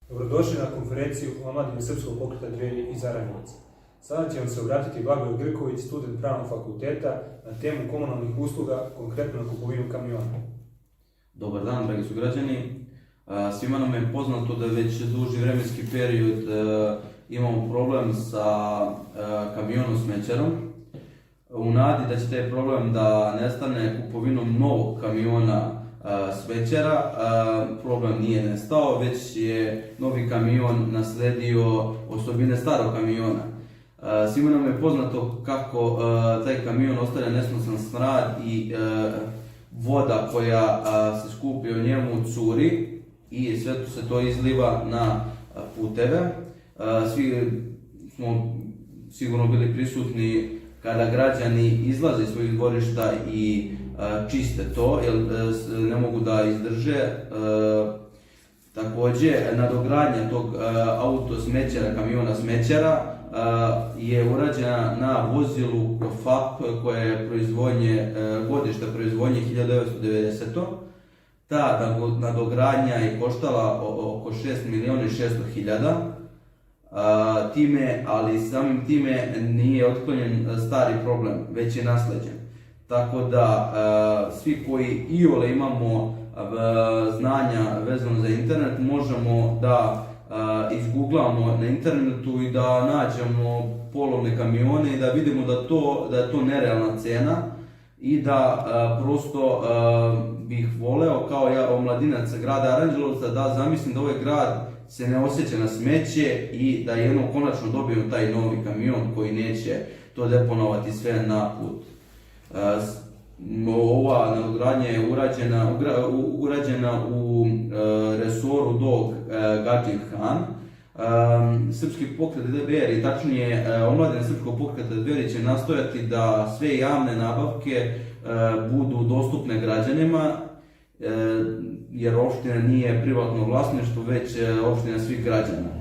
Dobrodošli na konferenciju omladine Srpskog pokreta Dveri iz Aranjevaca. Sada će vam se obratiti Blagoje Grković, student Pravnog fakulteta, na temu komunalnih usluga, konkretno na kupovinu kamiona. Dobar dan, dragi sugrađani. Svima nam je poznato da već duži vremenski period imamo problem sa kamionom smećarom. U nadi da će taj problem da nestane kupovinom novog kamiona smećara, problem nije nestao, već je novi kamion nasledio osobine starog kamiona. Svima nam je poznato kako taj kamion ostavlja nesnosan smrad i voda koja se skupi u njemu curi i sve se to izliva na puteve. Svi smo sigurno bili prisutni kada građani izlaze iz svojih dvorišta i čiste to, jer ne mogu da izdrže. Također, nadogradnja tog auto smećara, kamiona smećara je urađena na vozilu FAP koje je godište proizvodnje 1990. Ta nadogradnja je koštala oko 6.600.000. Ali samim time nije otklonjen stari problem, već je nasleđen. Tako da svi koji iole imamo znanja vezano za internet možemo da izgooglamo na internetu i da nađemo polovne kamione i da vidimo da je to nerealna cena i da prosto bih voleo kao ja omladinac grada Aranđelovca da zamislim da ovaj grad se ne osjeća na smeće i da jednom konačno dobijemo taj novi kamion koji neće to deponovati sve na put. Ova nadogradnja je urađena u resoru DOG Gadživ Han. Srpski pokret Dveri, tačnije omladina Srpskog pokreta Dveri će nastojati da sve javne nabavke budu dostupne građanima, jer opština nije privatno vlasništvo, već opština svih građana.